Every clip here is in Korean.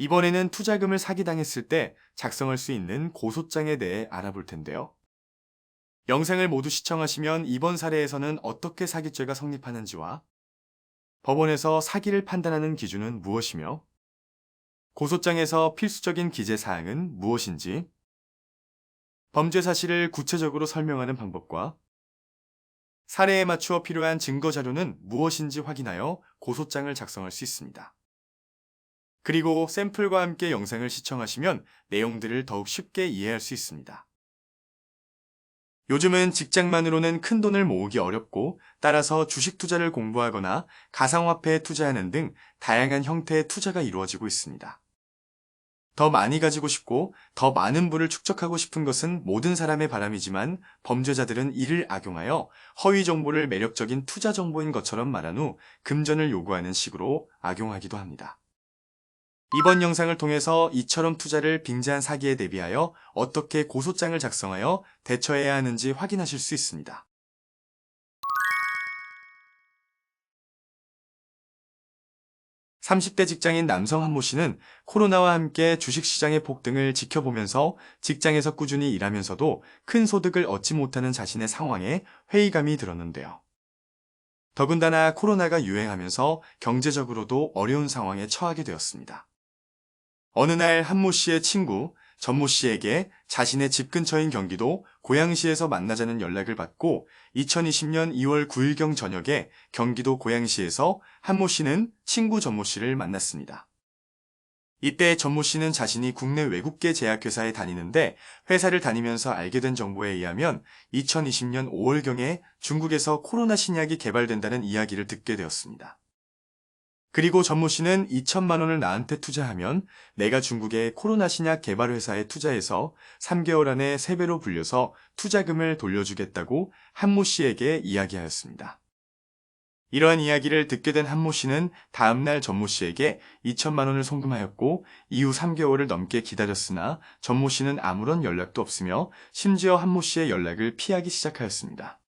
이번에는 투자금을 사기당했을 때 작성할 수 있는 고소장에 대해 알아볼 텐데요. 영상을 모두 시청하시면 이번 사례에서는 어떻게 사기죄가 성립하는지와 법원에서 사기를 판단하는 기준은 무엇이며 고소장에서 필수적인 기재사항은 무엇인지 범죄 사실을 구체적으로 설명하는 방법과 사례에 맞추어 필요한 증거 자료는 무엇인지 확인하여 고소장을 작성할 수 있습니다. 그리고 샘플과 함께 영상을 시청하시면 내용들을 더욱 쉽게 이해할 수 있습니다. 요즘은 직장만으로는 큰 돈을 모으기 어렵고 따라서 주식 투자를 공부하거나 가상화폐에 투자하는 등 다양한 형태의 투자가 이루어지고 있습니다. 더 많이 가지고 싶고 더 많은 부를 축적하고 싶은 것은 모든 사람의 바람이지만 범죄자들은 이를 악용하여 허위 정보를 매력적인 투자 정보인 것처럼 말한 후 금전을 요구하는 식으로 악용하기도 합니다. 이번 영상을 통해서 이처럼 투자를 빙자한 사기에 대비하여 어떻게 고소장을 작성하여 대처해야 하는지 확인하실 수 있습니다. 30대 직장인 남성 한모 씨는 코로나와 함께 주식시장의 폭등을 지켜보면서 직장에서 꾸준히 일하면서도 큰 소득을 얻지 못하는 자신의 상황에 회의감이 들었는데요. 더군다나 코로나가 유행하면서 경제적으로도 어려운 상황에 처하게 되었습니다. 어느 날 한모 씨의 친구 전모 씨에게 자신의 집 근처인 경기도 고양시에서 만나자는 연락을 받고 2020년 2월 9일경 저녁에 경기도 고양시에서 한모 씨는 친구 전모 씨를 만났습니다. 이때 전모 씨는 자신이 국내 외국계 제약회사에 다니는데 회사를 다니면서 알게 된 정보에 의하면 2020년 5월경에 중국에서 코로나 신약이 개발된다는 이야기를 듣게 되었습니다. 그리고 전모 씨는 2천만 원을 나한테 투자하면 내가 중국의 코로나 신약 개발 회사에 투자해서 3개월 안에 3배로 불려서 투자금을 돌려주겠다고 한모 씨에게 이야기하였습니다. 이러한 이야기를 듣게 된 한모 씨는 다음날 전모 씨에게 2천만 원을 송금하였고 이후 3개월을 넘게 기다렸으나 전모 씨는 아무런 연락도 없으며 심지어 한모 씨의 연락을 피하기 시작하였습니다.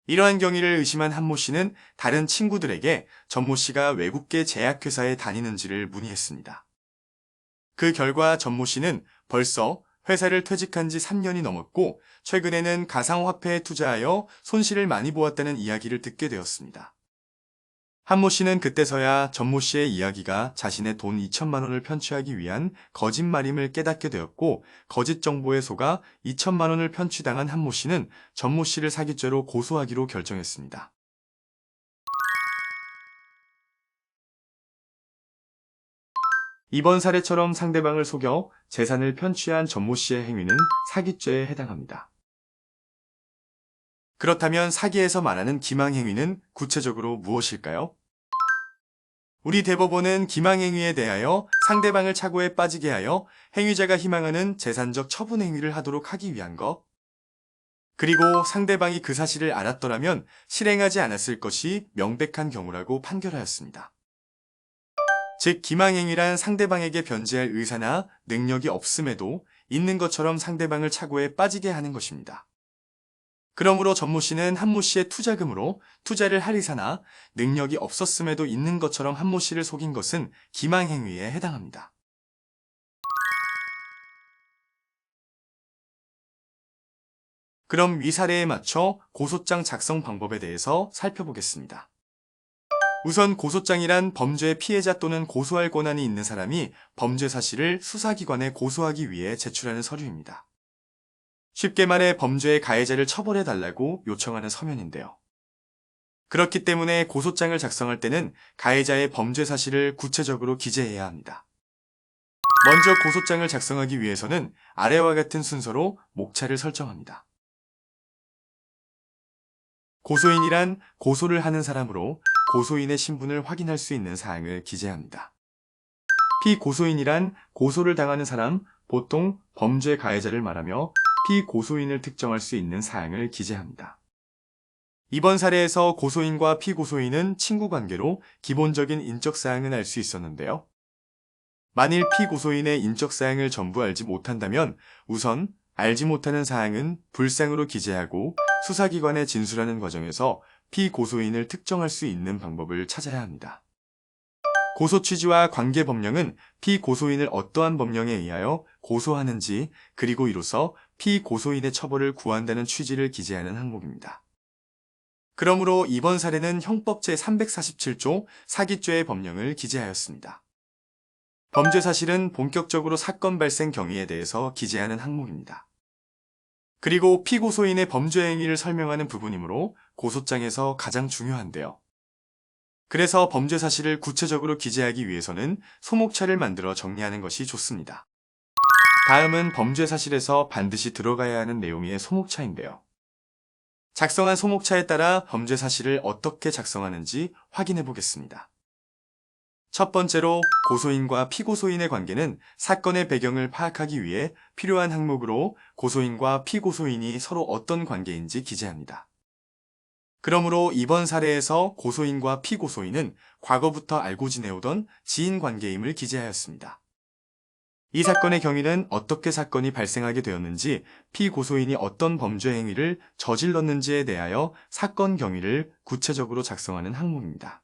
이러한 경위를 의심한 한모 씨는 다른 친구들에게 전모 씨가 외국계 제약회사에 다니는지를 문의했습니다. 그 결과 전모 씨는 벌써 회사를 퇴직한 지 3년이 넘었고 최근에는 가상화폐에 투자하여 손실을 많이 보았다는 이야기를 듣게 되었습니다. 한모 씨는 그때서야 전모 씨의 이야기가 자신의 돈 2천만 원을 편취하기 위한 거짓말임을 깨닫게 되었고 거짓 정보에 속아 2천만 원을 편취당한 한모 씨는 전모 씨를 사기죄로 고소하기로 결정했습니다. 이번 사례처럼 상대방을 속여 재산을 편취한 전모 씨의 행위는 사기죄에 해당합니다. 그렇다면 사기에서 말하는 기망행위는 구체적으로 무엇일까요? 우리 대법원은 기망행위에 대하여 상대방을 착오에 빠지게 하여 행위자가 희망하는 재산적 처분 행위를 하도록 하기 위한 것, 그리고 상대방이 그 사실을 알았더라면 실행하지 않았을 것이 명백한 경우라고 판결하였습니다. 즉, 기망행위란 상대방에게 변제할 의사나 능력이 없음에도 있는 것처럼 상대방을 착오에 빠지게 하는 것입니다. 그러므로 전모 씨는 한모 씨의 투자금으로 투자를 할 의사나 능력이 없었음에도 있는 것처럼 한모 씨를 속인 것은 기망행위에 해당합니다. 그럼 위 사례에 맞춰 고소장 작성 방법에 대해서 살펴보겠습니다. 우선 고소장이란 범죄의 피해자 또는 고소할 권한이 있는 사람이 범죄 사실을 수사기관에 고소하기 위해 제출하는 서류입니다. 쉽게 말해 범죄의 가해자를 처벌해달라고 요청하는 서면인데요. 그렇기 때문에 고소장을 작성할 때는 가해자의 범죄 사실을 구체적으로 기재해야 합니다. 먼저 고소장을 작성하기 위해서는 아래와 같은 순서로 목차를 설정합니다. 고소인이란 고소를 하는 사람으로 고소인의 신분을 확인할 수 있는 사항을 기재합니다. 피고소인이란 고소를 당하는 사람, 보통 범죄 가해자를 말하며 피고소인을 특정할 수 있는 사항을 기재합니다. 이번 사례에서 고소인과 피고소인은 친구 관계로 기본적인 인적 사항은 알 수 있었는데요. 만일 피고소인의 인적 사항을 전부 알지 못한다면 우선 알지 못하는 사항은 불상으로 기재하고 수사기관에 진술하는 과정에서 피고소인을 특정할 수 있는 방법을 찾아야 합니다. 고소 취지와 관계 법령은 피고소인을 어떠한 법령에 의하여 고소하는지 그리고 이로써 피고소인의 처벌을 구한다는 취지를 기재하는 항목입니다. 그러므로 이번 사례는 형법 제347조 사기죄의 법령을 기재하였습니다. 범죄 사실은 본격적으로 사건 발생 경위에 대해서 기재하는 항목입니다. 그리고 피고소인의 범죄 행위를 설명하는 부분이므로 고소장에서 가장 중요한데요. 그래서 범죄 사실을 구체적으로 기재하기 위해서는 소목차를 만들어 정리하는 것이 좋습니다. 다음은 범죄 사실에서 반드시 들어가야 하는 내용의 소목차인데요. 작성한 소목차에 따라 범죄 사실을 어떻게 작성하는지 확인해 보겠습니다. 첫 번째로 고소인과 피고소인의 관계는 사건의 배경을 파악하기 위해 필요한 항목으로 고소인과 피고소인이 서로 어떤 관계인지 기재합니다. 그러므로 이번 사례에서 고소인과 피고소인은 과거부터 알고 지내오던 지인 관계임을 기재하였습니다. 이 사건의 경위는 어떻게 사건이 발생하게 되었는지, 피고소인이 어떤 범죄 행위를 저질렀는지에 대하여 사건 경위를 구체적으로 작성하는 항목입니다.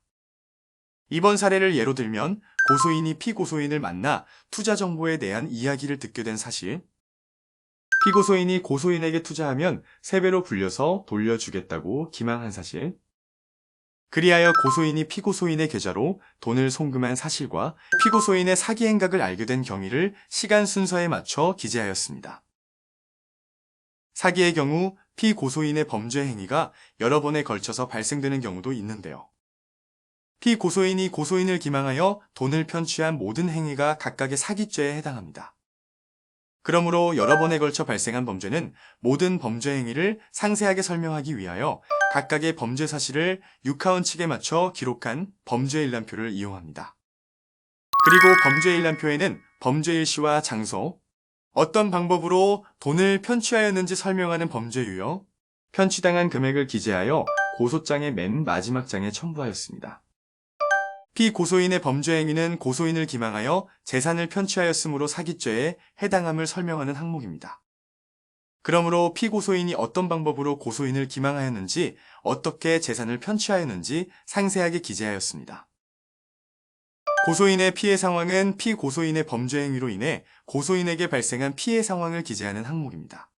이번 사례를 예로 들면 고소인이 피고소인을 만나 투자 정보에 대한 이야기를 듣게 된 사실, 피고소인이 고소인에게 투자하면 3배로 불려서 돌려주겠다고 기망한 사실, 그리하여 고소인이 피고소인의 계좌로 돈을 송금한 사실과 피고소인의 사기 행각을 알게 된 경위를 시간 순서에 맞춰 기재하였습니다. 사기의 경우 피고소인의 범죄 행위가 여러 번에 걸쳐서 발생되는 경우도 있는데요. 피고소인이 고소인을 기망하여 돈을 편취한 모든 행위가 각각의 사기죄에 해당합니다. 그러므로 여러 번에 걸쳐 발생한 범죄는 모든 범죄 행위를 상세하게 설명하기 위하여 각각의 범죄 사실을 육하원칙에 맞춰 기록한 범죄 일람표를 이용합니다. 그리고 범죄 일람표에는 범죄 일시와 장소, 어떤 방법으로 돈을 편취하였는지 설명하는 범죄 유형, 편취당한 금액을 기재하여 고소장의 맨 마지막 장에 첨부하였습니다. 피고소인의 범죄 행위는 고소인을 기망하여 재산을 편취하였으므로 사기죄에 해당함을 설명하는 항목입니다. 그러므로 피고소인이 어떤 방법으로 고소인을 기망하였는지, 어떻게 재산을 편취하였는지 상세하게 기재하였습니다. 고소인의 피해 상황은 피고소인의 범죄 행위로 인해 고소인에게 발생한 피해 상황을 기재하는 항목입니다.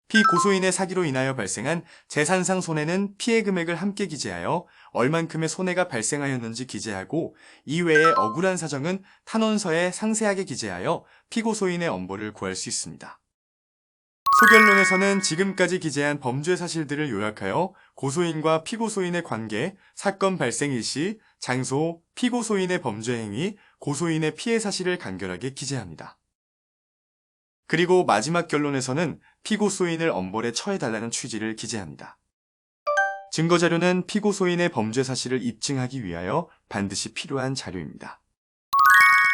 피고소인의 사기로 인하여 발생한 재산상 손해는 피해 금액을 함께 기재하여 얼만큼의 손해가 발생하였는지 기재하고, 이외에 억울한 사정은 탄원서에 상세하게 기재하여 피고소인의 엄벌을 구할 수 있습니다. 소결론에서는 지금까지 기재한 범죄 사실들을 요약하여 고소인과 피고소인의 관계, 사건 발생 일시, 장소, 피고소인의 범죄 행위, 고소인의 피해 사실을 간결하게 기재합니다. 그리고 마지막 결론에서는 피고소인을 엄벌에 처해달라는 취지를 기재합니다. 증거자료는 피고소인의 범죄 사실을 입증하기 위하여 반드시 필요한 자료입니다.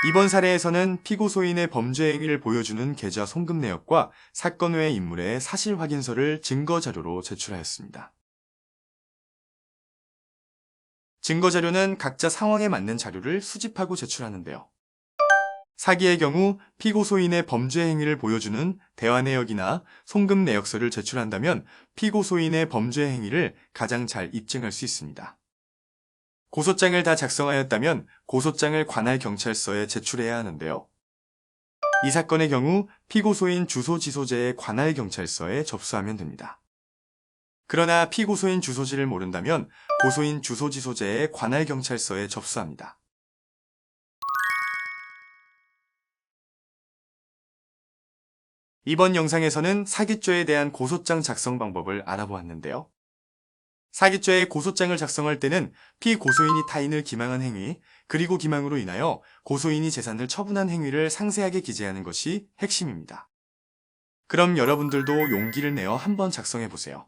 이번 사례에서는 피고소인의 범죄 행위를 보여주는 계좌 송금 내역과 사건 외 인물의 사실 확인서를 증거자료로 제출하였습니다. 증거자료는 각자 상황에 맞는 자료를 수집하고 제출하는데요. 사기의 경우 피고소인의 범죄 행위를 보여주는 대화 내역이나 송금 내역서를 제출한다면 피고소인의 범죄 행위를 가장 잘 입증할 수 있습니다. 고소장을 다 작성하였다면 고소장을 관할 경찰서에 제출해야 하는데요. 이 사건의 경우 피고소인 주소지소제의 관할 경찰서에 접수하면 됩니다. 그러나 피고소인 주소지를 모른다면 고소인 주소지소제의 관할 경찰서에 접수합니다. 이번 영상에서는 사기죄에 대한 고소장 작성 방법을 알아보았는데요. 사기죄의 고소장을 작성할 때는 피고소인이 타인을 기망한 행위, 그리고 기망으로 인하여 고소인이 재산을 처분한 행위를 상세하게 기재하는 것이 핵심입니다. 그럼 여러분들도 용기를 내어 한번 작성해 보세요.